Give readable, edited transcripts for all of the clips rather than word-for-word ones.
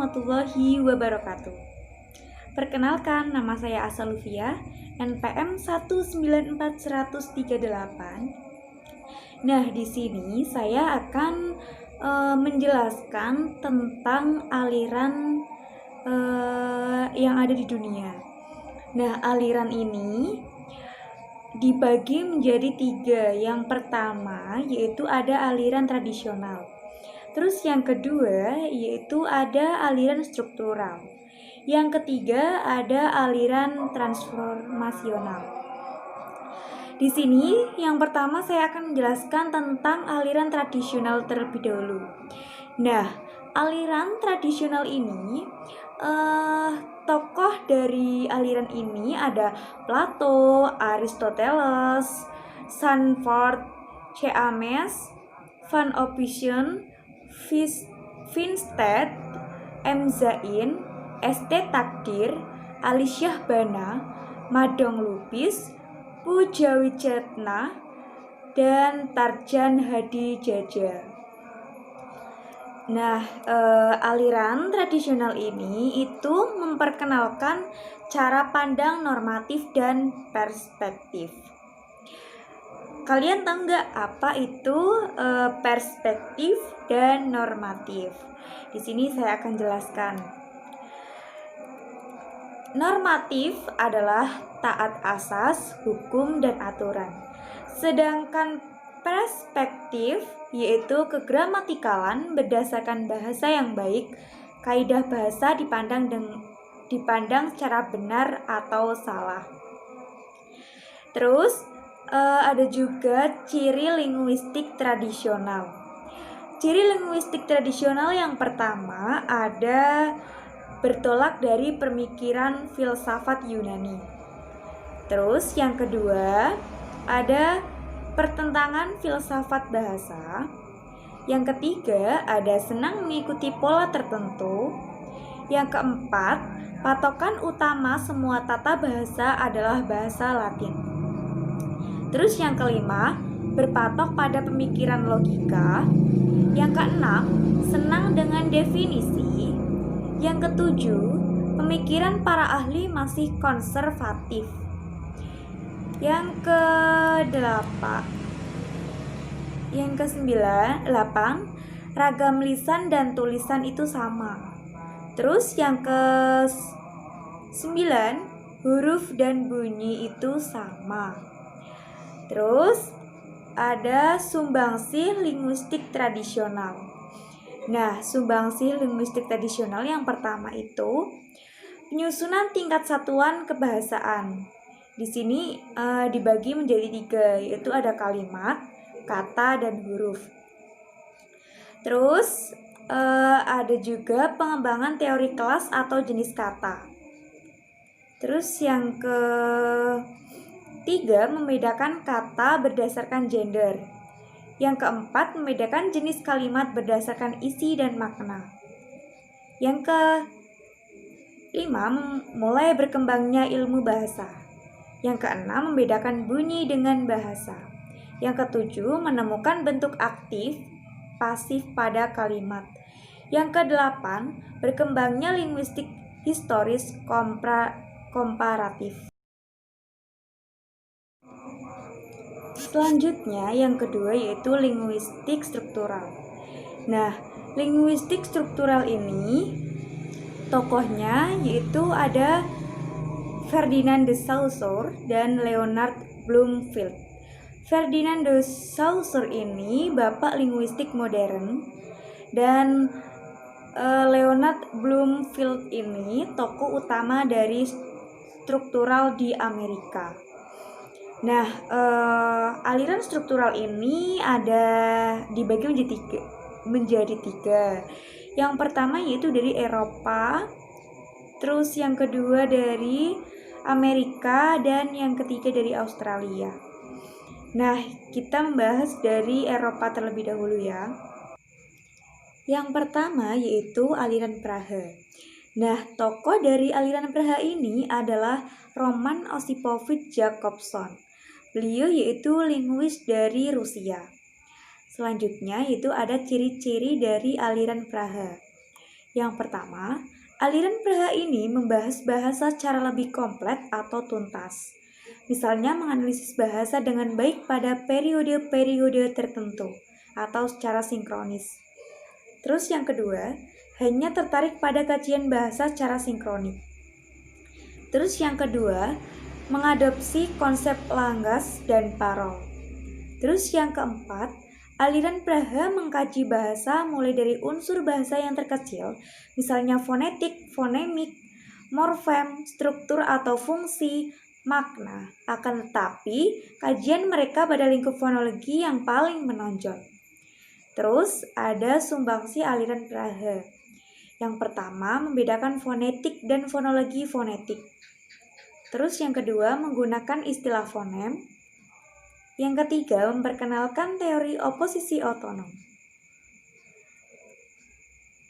warahmatullahi wabarakatuh. Perkenalkan, nama saya Asa Lufia, NPM 1941038. Nah, di sini saya akan menjelaskan tentang aliran yang ada di dunia. Nah, aliran ini dibagi menjadi 3. Yang pertama yaitu ada aliran tradisional. Terus yang kedua yaitu ada aliran struktural. Yang ketiga ada aliran transformasional. Di sini yang pertama saya akan menjelaskan tentang aliran tradisional terlebih dahulu. Nah, aliran tradisional ini tokoh dari aliran ini ada Plato, Aristoteles, Sanford C. Ames, Van Ophuijsen, Vincent M. Zain, S.T. Takdir, Ali Syahbana, Madong Lubis, Pujawijatna, dan Tarjan Hadi Jaja. Nah, aliran tradisional ini itu memperkenalkan cara pandang normatif dan perspektif. Kalian tahu nggak apa itu perspektif dan normatif? Di sini saya akan jelaskan. Normatif adalah taat asas, hukum, dan aturan. Sedangkan perspektif yaitu kegramatikalan berdasarkan bahasa yang baik, kaidah bahasa dipandang secara benar atau salah. Terus ada juga ciri linguistik tradisional. Ciri linguistik tradisional yang pertama ada bertolak dari pemikiran filsafat Yunani. Terus yang kedua ada pertentangan filsafat bahasa. Yang ketiga ada senang mengikuti pola tertentu. Yang keempat, patokan utama semua tata bahasa adalah bahasa Latin. Terus yang kelima, berpatok pada pemikiran logika. Yang keenam, senang dengan definisi. Yang ketujuh, pemikiran para ahli masih konservatif. Yang ke-8, ragam lisan dan tulisan itu sama. Terus yang ke-9, huruf dan bunyi itu sama. Terus ada sumbangsih linguistik tradisional. Nah, sumbangsih linguistik tradisional yang pertama itu penyusunan tingkat satuan kebahasaan. Di sini dibagi menjadi 3, yaitu ada kalimat, kata, dan huruf. Terus ada juga pengembangan teori kelas atau jenis kata. Terus yang ke-3, membedakan kata berdasarkan gender. Yang ke-4, membedakan jenis kalimat berdasarkan isi dan makna. Yang ke-5, mulai berkembangnya ilmu bahasa. Yang ke-6, membedakan bunyi dengan bahasa. Yang ke-7, menemukan bentuk aktif, pasif pada kalimat. Yang ke-8, berkembangnya linguistik historis komparatif. Selanjutnya, yang kedua yaitu linguistik struktural. Nah, linguistik struktural ini tokohnya yaitu ada Ferdinand de Saussure dan Leonard Bloomfield. Ferdinand de Saussure ini bapak linguistik modern, dan Leonard Bloomfield ini tokoh utama dari struktural di Amerika. Nah, aliran struktural ini ada dibagi menjadi tiga. Yang pertama yaitu dari Eropa, terus yang kedua dari Amerika, dan yang ketiga dari Australia. Nah, kita membahas dari Eropa terlebih dahulu ya. Yang pertama yaitu aliran Praha. Nah, tokoh dari aliran Praha ini adalah Roman Osipovich Jacobson. Beliau yaitu linguis dari Rusia. Selanjutnya yaitu ada ciri-ciri dari aliran Praha. Yang pertama, aliran Praha ini membahas bahasa secara lebih kompleks atau tuntas. Misalnya menganalisis bahasa dengan baik pada periode-periode tertentu atau secara sinkronis. Terus yang kedua, hanya tertarik pada kajian bahasa secara sinkronik. Terus yang kedua, mengadopsi konsep langas dan parol. Terus yang keempat, aliran Praha mengkaji bahasa mulai dari unsur bahasa yang terkecil, misalnya fonetik, fonemik, morfem, struktur atau fungsi, makna. Akan tetapi, kajian mereka pada lingkup fonologi yang paling menonjol. Terus ada sumbangsi aliran Praha. Yang pertama, membedakan fonetik dan fonologi fonetik. Terus yang kedua, menggunakan istilah fonem. Yang ketiga, memperkenalkan teori oposisi otonom.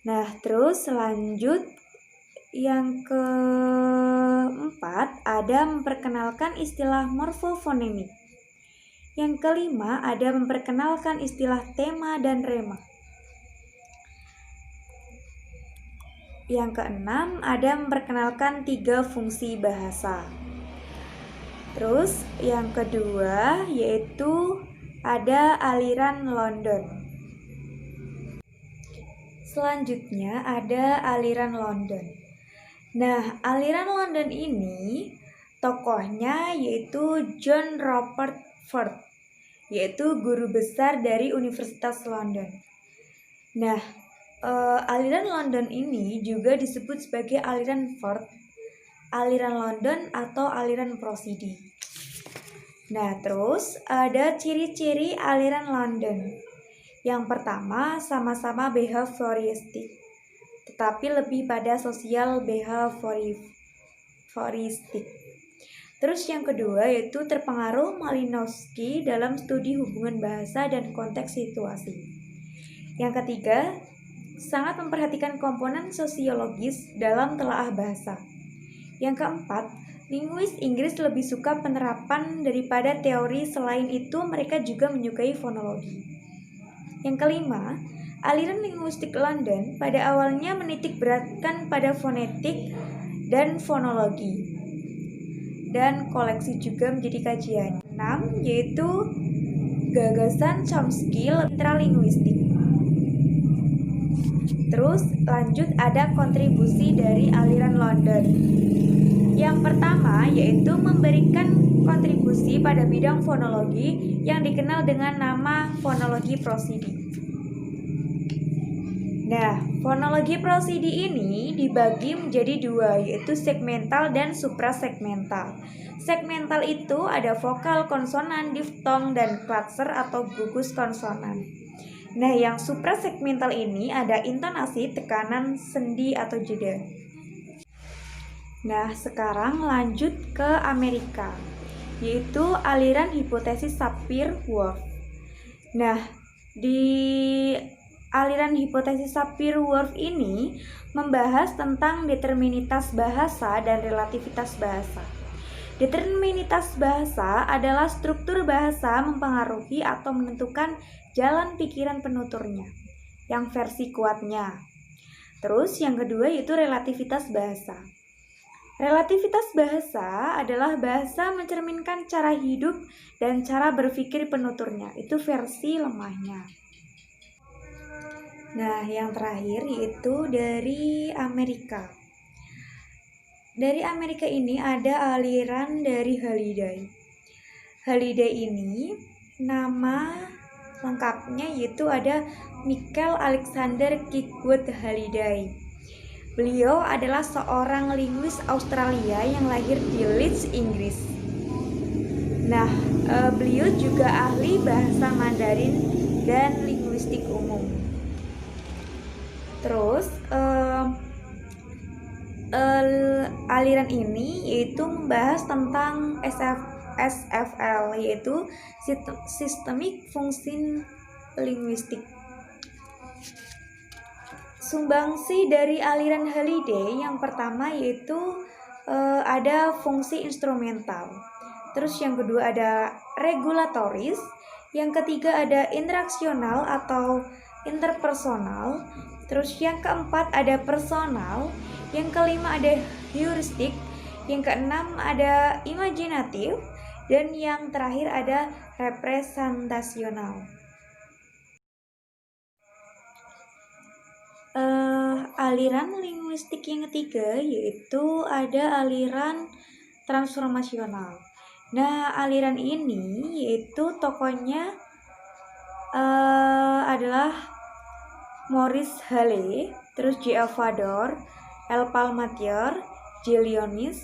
Nah, terus lanjut yang keempat, ada memperkenalkan istilah morfofonemik. Yang kelima, ada memperkenalkan istilah tema dan rema. Yang keenam, ada memperkenalkan 3 fungsi bahasa. Terus yang kedua yaitu ada aliran London. Selanjutnya ada aliran London. Nah, aliran London ini tokohnya yaitu John Robert Ford, yaitu guru besar dari Universitas London. Nah, aliran London ini juga disebut sebagai aliran Ford, aliran London atau aliran prosidi. Nah, terus ada ciri-ciri aliran London. Yang pertama, sama-sama behavioristik, tetapi lebih pada sosial behavioristik. Terus yang kedua yaitu terpengaruh Malinowski dalam studi hubungan bahasa dan konteks situasi. Yang ketiga, sangat memperhatikan komponen sosiologis dalam telaah bahasa. Yang keempat, linguis Inggris lebih suka penerapan daripada teori, selain itu mereka juga menyukai fonologi. Yang kelima, aliran linguistik London pada awalnya menitik beratkan pada fonetik dan fonologi, dan koleksi juga menjadi kajian. 6, yaitu gagasan Chomsky intralinguistik. Terus lanjut ada kontribusi dari aliran London. Yang pertama yaitu memberikan kontribusi pada bidang fonologi yang dikenal dengan nama fonologi prosidi. Nah, fonologi prosidi ini dibagi menjadi 2, yaitu segmental dan suprasegmental. Segmental itu ada vokal, konsonan, diftong, dan klatser atau gugus konsonan. Nah, yang suprasegmental ini ada intonasi, tekanan, sendi atau jeda. Nah, sekarang lanjut ke Amerika, yaitu aliran hipotesis Sapir-Whorf. Nah, di aliran hipotesis Sapir-Whorf ini membahas tentang determinitas bahasa dan relativitas bahasa. Determinitas bahasa adalah struktur bahasa mempengaruhi atau menentukan jalan pikiran penuturnya, yang versi kuatnya. Terus yang kedua yaitu relativitas bahasa. Relativitas bahasa adalah bahasa mencerminkan cara hidup dan cara berpikir penuturnya, itu versi lemahnya. Nah, yang terakhir yaitu dari Amerika. Dari Amerika ini ada aliran dari Halliday. Halliday ini nama lengkapnya yaitu ada Michael Alexander Kirkwood Halliday. Beliau adalah seorang linguis Australia yang lahir di Leeds, Inggris. Nah, beliau juga ahli bahasa Mandarin dan linguistik umum. Terus, aliran ini yaitu membahas tentang SFL, yaitu Systemic Function Linguistic. Sumbangsi dari aliran Halliday yang pertama yaitu ada fungsi instrumental. Terus yang kedua ada regulatoris. Yang ketiga ada interaksional atau interpersonal. Terus yang keempat ada personal, yang kelima ada heuristik, yang keenam ada imajinatif, dan yang terakhir ada representasional. Aliran linguistik yang ketiga yaitu ada aliran transformasional. Nah, aliran ini yaitu tokohnya adalah Maurice Halley, terus J. Alvador, L. Palmatier, J. Leonis,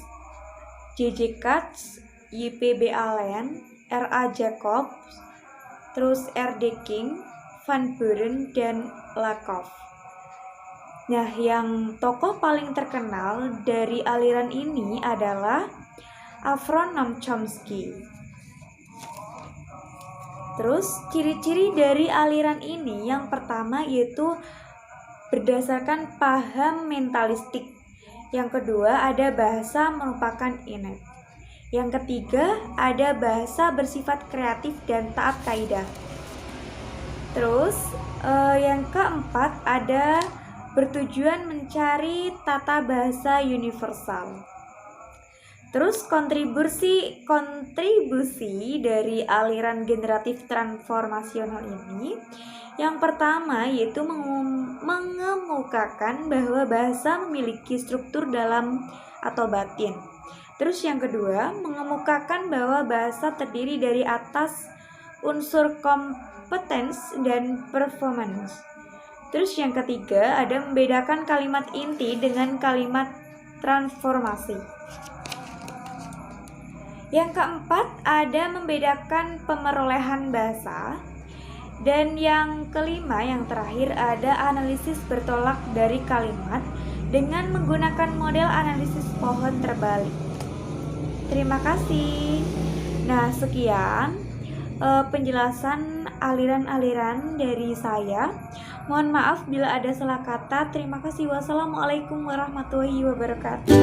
J. Katz, Y. P. B. Allen, R. A. Jacobs, terus R. D. King, Van Buren, dan Lakoff. Nah, yang tokoh paling terkenal dari aliran ini adalah Avron Noam Chomsky. Terus, ciri-ciri dari aliran ini yang pertama yaitu berdasarkan paham mentalistik. Yang kedua, ada bahasa merupakan inet. Yang ketiga, ada bahasa bersifat kreatif dan taat kaidah. Terus, yang keempat ada bertujuan mencari tata bahasa universal. Terus kontribusi dari aliran generatif transformasional ini, yang pertama yaitu mengemukakan bahwa bahasa memiliki struktur dalam atau batin. Terus yang kedua, mengemukakan bahwa bahasa terdiri dari atas unsur kompetens dan performance. Terus yang ketiga, ada membedakan kalimat inti dengan kalimat transformasi. Yang keempat, ada membedakan pemerolehan bahasa. Dan yang kelima, yang terakhir, ada analisis bertolak dari kalimat dengan menggunakan model analisis pohon terbalik. Terima kasih. Nah, sekian penjelasan aliran-aliran dari saya. Mohon maaf bila ada salah kata. Terima kasih. Wassalamualaikum warahmatullahi wabarakatuh.